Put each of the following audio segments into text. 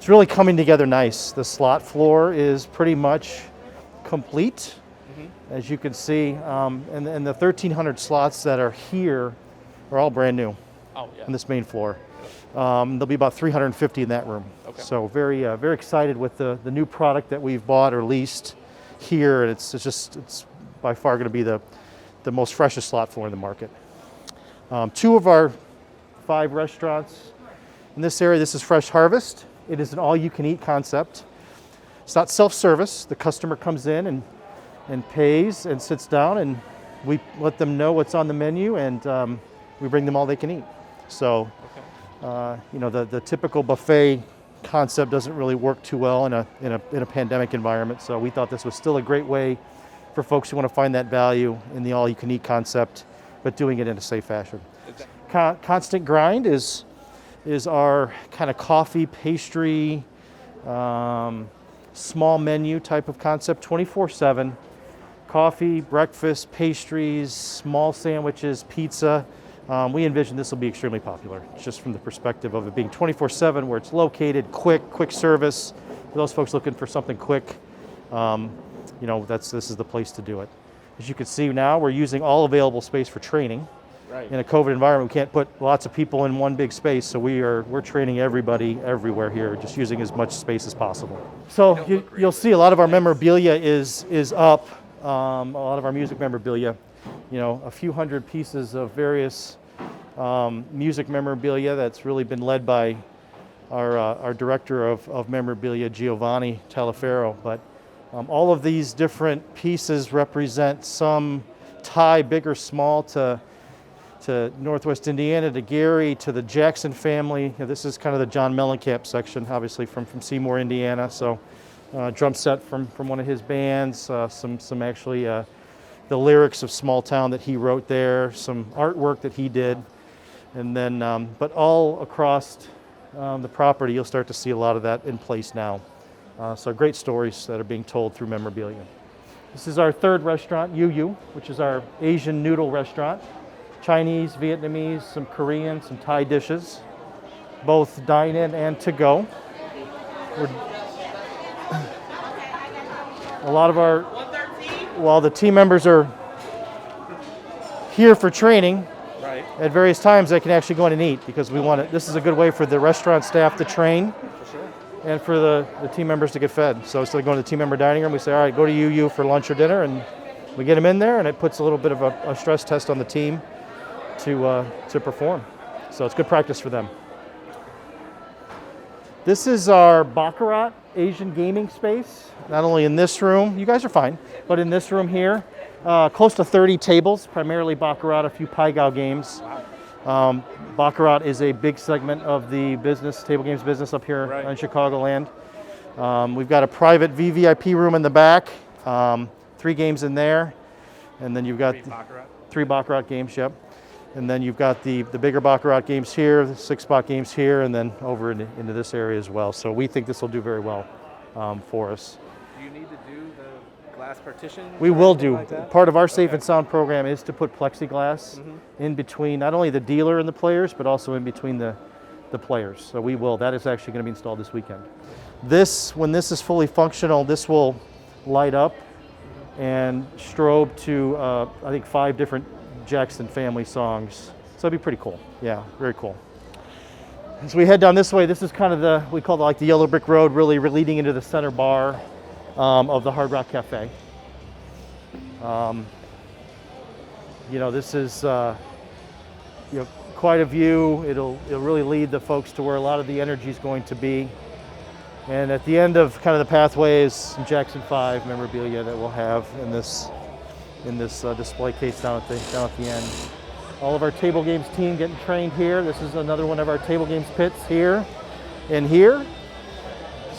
it's really coming together nice. The slot floor is pretty much complete, as you can see, and the 1,300 slots that are here are all brand new on this main floor. There'll be about 350 in that room. Okay. So very excited with the new product that we've bought or leased here, and it's by far going to be the most freshest slot floor in the market. 2 of our 5 restaurants in this area. This is Fresh Harvest. It is an all-you-can-eat concept. It's not self-service. The customer comes in and pays and sits down, and we let them know what's on the menu, and we bring them all they can eat. So, the typical buffet concept doesn't really work too well in a pandemic environment. So we thought this was still a great way for folks who want to find that value in the all-you-can-eat concept, but doing it in a safe fashion. Constant Grind is our kind of coffee, pastry, small menu type of concept, 24/7. Coffee, breakfast, pastries, small sandwiches, pizza. We envision this will be extremely popular, just from the perspective of it being 24/7, where it's located, quick service. For those folks looking for something quick, this is the place to do it. As you can see now, we're using all available space for training. Right. In a COVID environment, we can't put lots of people in one big space, so we're training everybody everywhere here, just using as much space as possible. So you'll see a lot of our memorabilia is up. A lot of our music memorabilia, a few hundred pieces of various music memorabilia that's really been led by our director of memorabilia, Giovanni Talaferro. But all of these different pieces represent some tie, big or small, to Northwest Indiana, to Gary, to the Jackson family. This is kind of the John Mellencamp section, obviously from Seymour, Indiana. So drum set from one of his bands, some actually the lyrics of Small Town that he wrote there, some artwork that he did, and then but all across the property you'll start to see a lot of that in place now. So great stories that are being told through memorabilia. This is our 3rd restaurant, Yuyu, which is our Asian noodle restaurant. Chinese, Vietnamese, some Korean, some Thai dishes, both dine-in and to-go. A lot of while the team members are here for training, right, at various times they can actually go in and eat, because this is a good way for the restaurant staff to train, for sure, and for the team members to get fed. So instead of going to the team member dining room, we say, all right, go to Yuyu for lunch or dinner, and we get them in there, and it puts a little bit of a stress test on the team to perform. So it's good practice for them. This is our Baccarat Asian gaming space. Not only in this room, you guys are fine, but in this room here, close to 30 tables, primarily Baccarat, a few Pai Gow games. Baccarat is a big segment of the table games business up here in Chicagoland. We've got a private VVIP room in the back, 3 games in there, and then you've got 3 Baccarat games, yep. And then you've got the bigger Baccarat games here, the 6-spot games here, and then over into this area as well. So we think this will do very well for us. Do you need to do the glass partition? We will do. Like part of our Safe and Sound program is to put plexiglass in between not only the dealer and the players, but also in between the players. So we will. That is actually going to be installed this weekend. When this is fully functional, this will light up and strobe to, I think, 5 different Jackson family songs. So it'd be pretty cool. Yeah, very cool. As we head down this way, this is kind of we call it the yellow brick road, really leading into the center bar of the Hard Rock Cafe. This is quite a view. It'll really lead the folks to where a lot of the energy is going to be. And at the end of kind of the pathway is some Jackson 5 memorabilia that we'll have in this display case down at the end. All of our table games team getting trained here. This is another one of our table games pits here and here.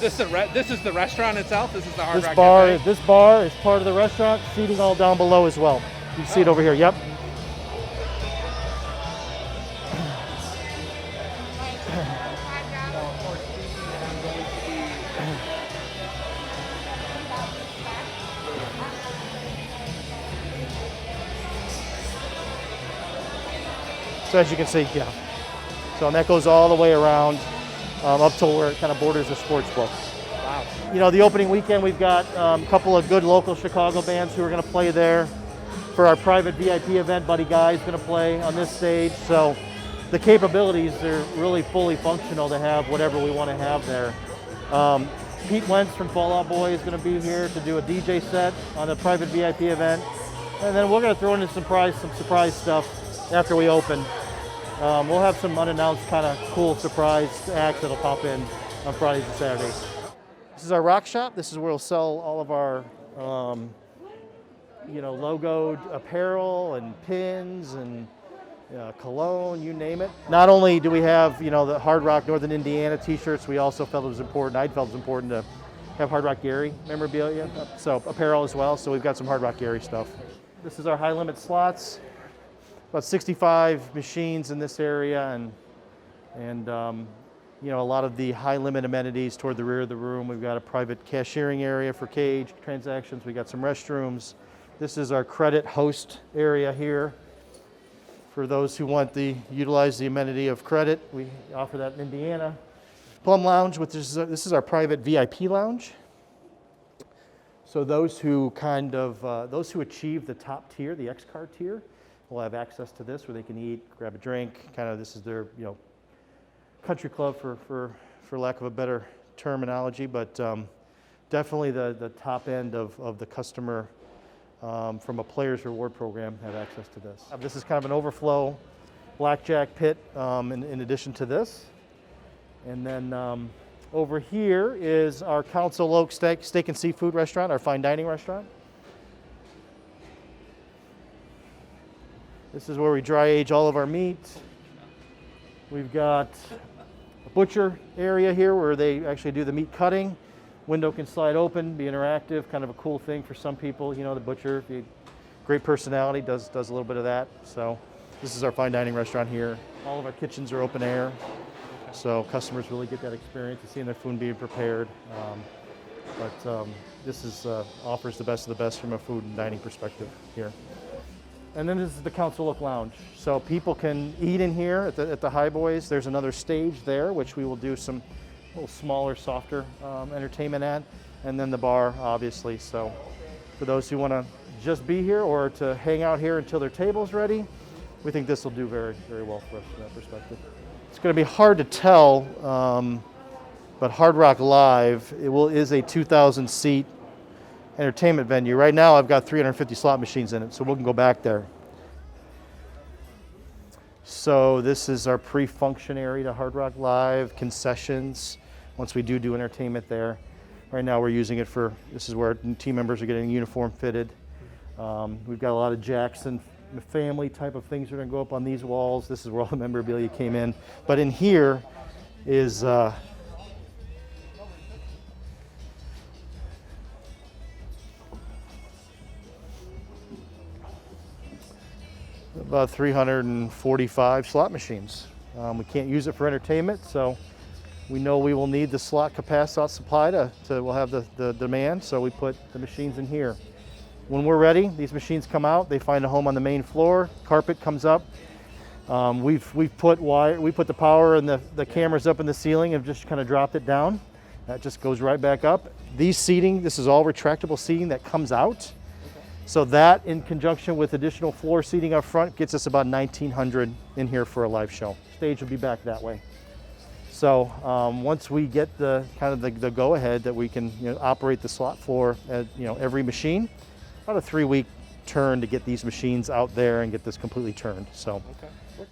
This is the restaurant itself? This is the Hard Rock Cafe? This bar is part of the restaurant, seating all down below as well. You can see it over here, yep. So as you can see, yeah. So and that goes all the way around. up till where it kind of borders the sports book. Wow. You know, the opening weekend, we've got a couple of good local Chicago bands who are going to play there. For our private VIP event, Buddy Guy's going to play on this stage. So the capabilities are really fully functional to have whatever we want to have there. Pete Wentz from Fall Out Boy is going to be here to do a DJ set on the private VIP event. And then we're going to throw in some surprise stuff after we open. We'll have some unannounced kind of cool surprise acts that'll pop in on Fridays and Saturdays. This is our rock shop. This is where we'll sell all of our logoed apparel and pins and cologne, you name it. Not only do we have, the Hard Rock Northern Indiana t-shirts, we also felt it was important, I felt it was important to have Hard Rock Gary memorabilia, so apparel as well, so we've got some Hard Rock Gary stuff. This is our high limit slots, about 65 machines in this area, and a lot of the high limit amenities toward the rear of the room. We've got a private cashiering area for cage transactions, we got some restrooms. This is our credit host area here. For those who want to utilize the amenity of credit, we offer that in Indiana. Plum Lounge, this is our private VIP lounge. So those who achieve the top tier, the X card tier, will have access to this where they can eat, grab a drink. This is their country club for lack of a better terminology, but definitely the top end of the customer. From a player's reward program have access to this. This is kind of an overflow blackjack pit in addition to this. And then over here is our Council Oak Steak and Seafood restaurant, our fine dining restaurant. This is where we dry age all of our meat. We've got a butcher area here where they actually do the meat cutting. Window can slide open, be interactive, kind of a cool thing for some people. The butcher, great personality, does a little bit of that. So this is our fine dining restaurant here. All of our kitchens are open air, so customers really get that experience of seeing their food being prepared. This offers the best of the best from a food and dining perspective here. And then this is the Council Oak Lounge. So people can eat in here at the High Boys. There's another stage there, which we will do some a little smaller, softer entertainment at, and then the bar, obviously. So for those who want to just be here or to hang out here until their table's ready, we think this will do very, very well for us from that perspective. It's going to be hard to tell, but Hard Rock Live is a 2,000 seat entertainment venue. Right now I've got 350 slot machines in it, so we can go back there. So this is our pre-function area to Hard Rock Live, concessions, once we do entertainment there. Right now we're using it this is where team members are getting uniform fitted. We've got a lot of Jackson family type of things that are going to go up on these walls. This is where all the memorabilia came in. But in here is about 345 slot machines. We can't use it for entertainment, so we know we will need the slot capacity supply we'll have the demand, so we put the machines in here. When we're ready, these machines come out, they find a home on the main floor, carpet comes up. We put the power and the cameras up in the ceiling and just kind of dropped it down. That just goes right back up. These seating, this is all retractable seating that comes out. So that, in conjunction with additional floor seating up front, gets us about 1,900 in here for a live show. Stage will be back that way. So once we get the go-ahead that we can operate the slot floor at every machine, about a 3-week turn to get these machines out there and get this completely turned. So. Okay.